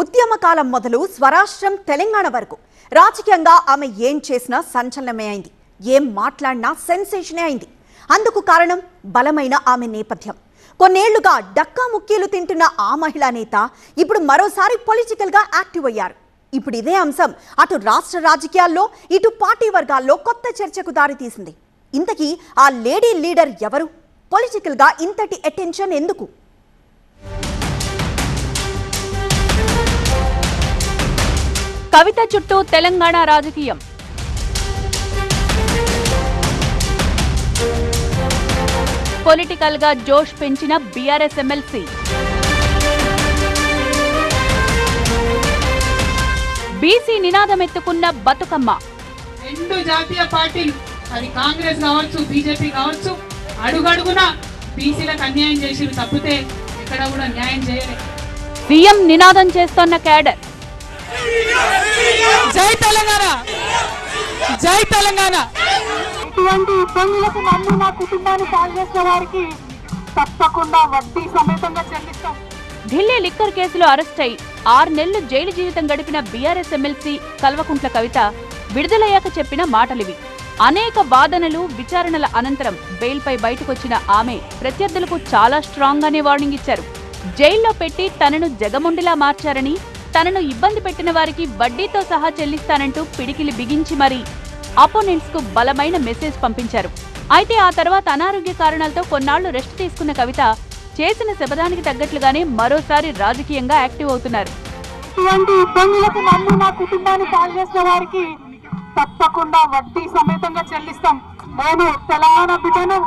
ఉద్యమకాలం మొదలు స్వరాష్ట్రం తెలంగాణ వరకు రాజకీయంగా ఆమె ఏం చేసినా సంచలనమే అయింది. ఏం మాట్లాడినా సెన్సేషనే అయింది. అందుకు కారణం బలమైన ఆమె నేపథ్యం. కొన్నేళ్లుగా డక్కా ముక్కీలు తింటున్న ఆ మహిళా నేత ఇప్పుడు మరోసారి పొలిటికల్ గా యాక్టివ్ అయ్యారు. ఇప్పుడు ఇదే అంశం అటు రాష్ట్ర రాజకీయాల్లో ఇటు పార్టీ వర్గాల్లో కొత్త చర్చకు దారితీసింది. ఇంతకీ ఆ లేడీ లీడర్ ఎవరు? పొలిటికల్ గా ఇంతటి అటెన్షన్ ఎందుకు? కవిత చుట్టూ తెలంగాణ రాజకీయం. పొలిటికల్ గా జోష్ పెంచిన బీఆర్ఎస్ ఎమ్మెల్సీ. బీసీ నినాదమెత్తుకున్న బతుకమ్మ. రెండు జాతీయ పార్టీలు, అది కాంగ్రెస్ కావచ్చు బీజేపీ కావచ్చు, అడుగడుగునా బీసీలకు అన్యాయం చేసిరు తప్పితే ఎక్కడ కూడా న్యాయం చేయలేదు. సీఎం నినాదం చేస్తోన్న క్యాడర్. జై తెలంగాణ, జై తెలంగాణ. ఇటువంటి ఇబ్బందులకు నన్ను నా కుటుంబాన్ని సాల్వ్ చేసిన వారికి తప్పకుండా వడ్డీ సమేతంగా చెల్లిస్తాం. ఢిల్లీ లిక్కర్ కేసులో అరెస్ట్ అయి 6 నెలలు జైలు జీవితం గడిపిన బీఆర్ఎస్ ఎమ్మెల్సీ కల్వకుంట్ల కవిత విడుదలయ్యాక చెప్పిన మాటలివి. అనేక వాదనలు విచారణల అనంతరం బెయిల్పై బయటకొచ్చిన ఆమె ప్రత్యర్థులకు చాలా స్ట్రాంగ్ గానే వార్నింగ్ ఇచ్చారు. జైల్లో పెట్టి తనను జగముండిలా మార్చారని, తనను ఇబ్బంది పెట్టిన వారికి వడ్డీతో సహా చెల్లిస్తానంటూ పిడికిలి బిగించి మరీ అపోనెంట్స్ కు బలమైన మెసేజ్ పంపించారు. అయితే ఆ తర్వాత అనారోగ్య కారణాలతో కొన్నాళ్లు రెస్ట్ తీసుకున్న కవిత చేసిన శబదానికి తగ్గట్లుగానే మరోసారి రాజకీయంగా యాక్టివ్ అవుతున్నారు. ఇటువంటి ఇబ్బందులకు నన్ను నా కుటుంబాన్ని సాల్వ్ చేసిన వారికి తప్పకుండా వడ్డీ సమేతంగా చెల్లిస్తాం. నేను తెలంగాణ బిడ్డను,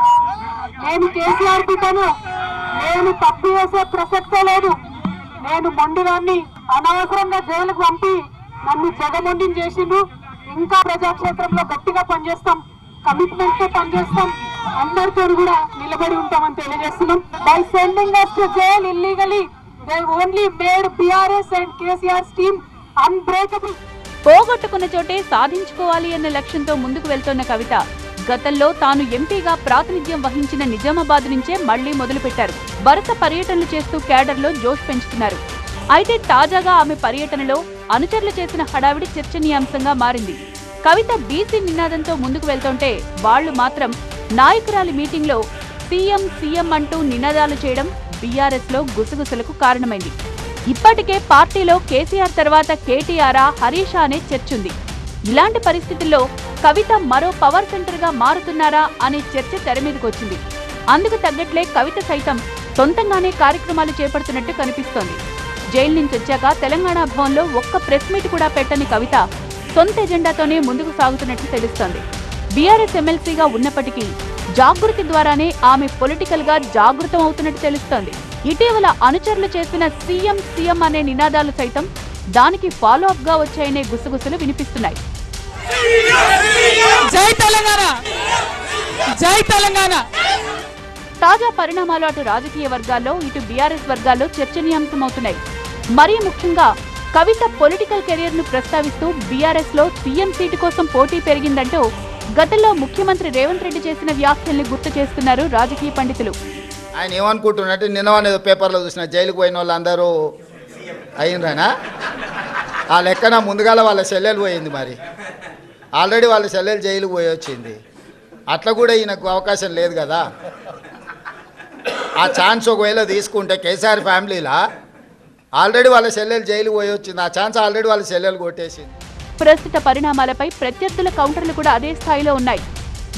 నేను కేసీఆర్ బిడ్డను, నేను తప్పు చేసే ప్రసక్తే లేదు. నేను మొండిదాన్ని అనవసరంగా జైలుకు పంపి నన్ను జగమొండిని చేసిండు. ఇంకా ప్రజాక్షేత్రంలో గట్టిగా పనిచేస్తాం, కమిట్మెంట్ తో పనిచేస్తాం, అందరితో కూడా నిలబడి ఉంటామని తెలియజేస్తున్నాం. By sending us to jail illegally, they only made BRS and KCR's team unbreakable. పోగొట్టుకున్న చోటే సాధించుకోవాలి అన్న లక్ష్యంతో ముందుకు వెళ్తోన్న కవిత గతంలో తాను ఎంపీగా ప్రాతినిధ్యం వహించిన నిజామాబాద్ నుంచే మళ్లీ మొదలుపెట్టారు. వరుస పర్యటనలు చేస్తూ క్యాడర్లో జోష్ పెంచుతున్నారు. అయితే తాజాగా ఆమె పర్యటనలో అనుచరులు చేసిన హడావిడి చర్చనీయాంశంగా మారింది. కవిత బీసీ నినాదంతో ముందుకు వెళ్తుంటే వాళ్లు మాత్రం నాయకురాలి మీటింగ్లో సీఎం సీఎం అంటూ నినాదాలు చేయడం బీఆర్ఎస్ లో గుసగుసలకు కారణమైంది. ఇప్పటికే పార్టీలో కేసీఆర్ తర్వాత కేటీఆరా హరీషా అనే చర్చుంది. ఇలాంటి పరిస్థితుల్లో కవిత మరో పవర్ సెంటర్ గా మారుతున్నారా అనే చర్చ తెరమీదకొచ్చింది. అందుకు తగ్గట్లే కవిత సైతం సొంతంగానే కార్యక్రమాలు చేపడుతున్నట్టు కనిపిస్తోంది. జైలు నుంచి వచ్చాక తెలంగాణ భవన్లో ఒక్క ప్రెస్ మీట్ కూడా పెట్టని కవిత సొంత ఎజెండాతోనే ముందుకు సాగుతున్నట్లు తెలుస్తోంది. బీఆర్ఎస్ ఎమ్మెల్సీగా ఉన్నప్పటికీ జాగృతి ద్వారానే ఆమె పొలిటికల్ గా జాగృతం అవుతున్నట్టు తెలుస్తోంది. ఇటీవల అనుచరులు చేసిన సీఎం సీఎం అనే నినాదాలు సైతం దానికి ఫాలో అప్ గా వచ్చాయనే గుసగుసలు వినిపిస్తున్నాయి. జై తెలంగాణ, జై తెలంగాణ. తాజా పరిణామాలు అటు రాజకీయ వర్గాల్లో ఇటు బీఆర్ఎస్ వర్గాల్లో చర్చనీయాంశమవుతున్నాయి. మరీ ముఖ్యంగా కవిత పొలిటికల్ కెరీర్ ను ప్రస్తావిస్తూ బీఆర్ఎస్ లో సీఎం సీటు కోసం పోటీ పెరిగిందంటూ గతంలో ముఖ్యమంత్రి రేవంత్ రెడ్డి చేసిన వ్యాఖ్యల్ని గుర్తు చేస్తున్నారు రాజకీయ పండితులు. ఆయన ఏమనుకుంటున్నట్టు నిన్న పేపర్లో చూసిన జైలుకు పోయిన వాళ్ళందరూ అయినరానా? ఆ లెక్కన ముందుగాల వాళ్ళ చెల్లెలు పోయింది. మరి ఆల్రెడీ వాళ్ళ చెల్లెలు జైలుకు పోయి వచ్చింది. అట్లా కూడా ఈయనకు అవకాశం లేదు కదా. ఆ ఛాన్స్ ఒకవేళ తీసుకుంటే కేసీఆర్ ఫ్యామిలీలా ఆల్రెడీ వాళ్ళ చెల్లెలు జైలుకు పోయి వచ్చింది. ఆ ఛాన్స్ ఆల్రెడీ వాళ్ళ చెల్లెలు కొట్టేసింది. ప్రస్తుత పరిణామాలపై ప్రత్యర్థుల కౌంటర్లు కూడా అదే స్థాయిలో ఉన్నాయి.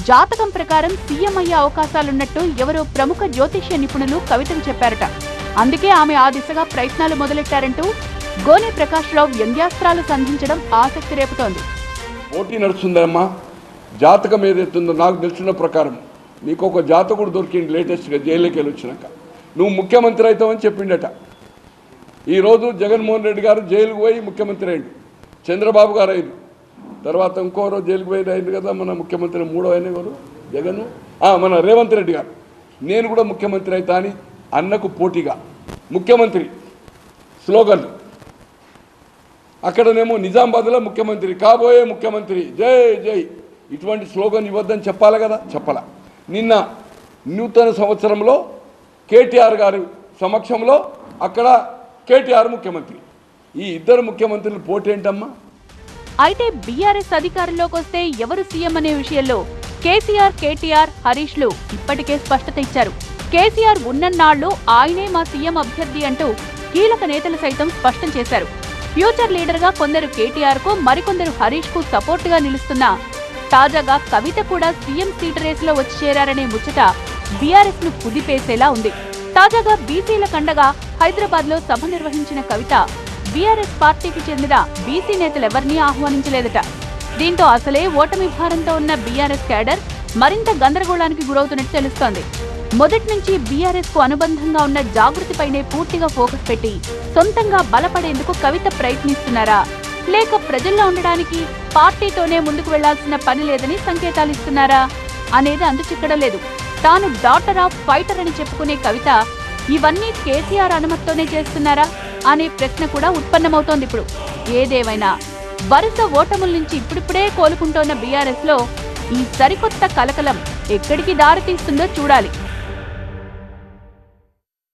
జాతకం ప్రకారం సీఎం అయ్యే అవకాశాలున్నట్టు ఎవరో ప్రముఖ జ్యోతిష్య నిపుణులు కవితకు చెప్పారట. అందుకే ఆమె ఆ దిశగా ప్రయత్నాలు మొదలెట్టారంటూ గోనె ప్రకాశ్రావు వ్యంగ్యాస్త్రాలు సంధించడం ఆసక్తి రేపుతోంది. పోటీ నడుస్తుందమ్మా. జాతకం ఏదైతుందో నాకు తెలిసిన ప్రకారం నీకు ఒక జాతకుడు దొరికింది లేటెస్ట్గా జైలుకి వెళ్ళి వచ్చినాక. నువ్వు ముఖ్యమంత్రి అవుతావని చెప్పిండట. ఈరోజు జగన్మోహన్ రెడ్డి గారు జైలుకు పోయి ముఖ్యమంత్రి అయింది. చంద్రబాబు గారు అయింది. తర్వాత ఇంకోరో జైలుకు పోయి అయింది కదా మన ముఖ్యమంత్రి మూడో అయిన ఎవరు? జగన్. మన రేవంత్ రెడ్డి గారు నేను కూడా ముఖ్యమంత్రి అవుతా అని అన్నకు పోటీగా ముఖ్యమంత్రి స్లోగన్. అక్కడనేమో నిజామాబాద్లో ముఖ్యమంత్రి కాబోయే ముఖ్యమంత్రి జై జై ఇటువంటి స్లోగన్ ఇవ్వద్దని చెప్పాలి కదా, చెప్పాల. నిన్న నూతన సంవత్సరంలో కేటీఆర్ గారి సమక్షంలో అక్కడ కేటీఆర్ ముఖ్యమంత్రి, ఈ ఇద్దరు ముఖ్యమంత్రులు పోటీ ఏంటమ్మా? అయితే బీఆర్ఎస్ అధికారంలోకి వస్తే ఎవరు సీఎం అనే విషయంలో కేసీఆర్, కేటీఆర్, హరీష్లు ఇప్పటికే స్పష్టత ఇచ్చారు. కేసీఆర్ ఉన్నన్నాళ్లు ఆయనే మా సీఎం అభ్యర్థి అంటూ కీలక నేతలు సైతం స్పష్టం చేశారు. ఫ్యూచర్ లీడర్ గా కొందరు కేటీఆర్ కు, మరికొందరు హరీష్ కు సపోర్ట్ గా నిలుస్తున్నా తాజాగా కవిత కూడా సీఎం సీట్ రేసులో వచ్చి చేరారనే ముచ్చట బీఆర్ఎస్ ను కుదిపేసేలా ఉంది. తాజాగా బీసీల కండగా హైదరాబాద్ లో సభ నిర్వహించిన కవిత బీఆర్ఎస్ పార్టీకి చెందిన బీసీ నేతలెవరినీ ఆహ్వానించలేదట. దీంతో అసలే ఓటమి భారంతో ఉన్న బీఆర్ఎస్ క్యాడర్ మరింత గందరగోళానికి గురవుతున్నట్టు తెలుస్తోంది. మొదటి నుంచి బీఆర్ఎస్ కు అనుబంధంగా ఉన్న జాగృతిపైనే పూర్తిగా ఫోకస్ పెట్టి సొంతంగా బలపడేందుకు కవిత ప్రయత్నిస్తున్నారా, లేక ప్రజల్లో ఉండడానికి పార్టీతోనే ముందుకు వెళ్లాల్సిన పని లేదని సంకేతాలిస్తున్నారా అనేది అంతుచిక్కడం లేదు. తాను డాటర్ ఆఫ్ ఫైటర్ అని చెప్పుకునే కవిత ఇవన్నీ కేసీఆర్ అనుమతితోనే చేస్తున్నారా అనే ప్రశ్న కూడా ఉత్పన్నమవుతోంది. ఇప్పుడు ఏదేమైనా వరుస ఓటముల నుంచి ఇప్పుడిప్పుడే కోలుకుంటోన్న బీఆర్ఎస్ లో ఈ సరికొత్త కలకలం ఎక్కడికి దారితీస్తుందో చూడాలి.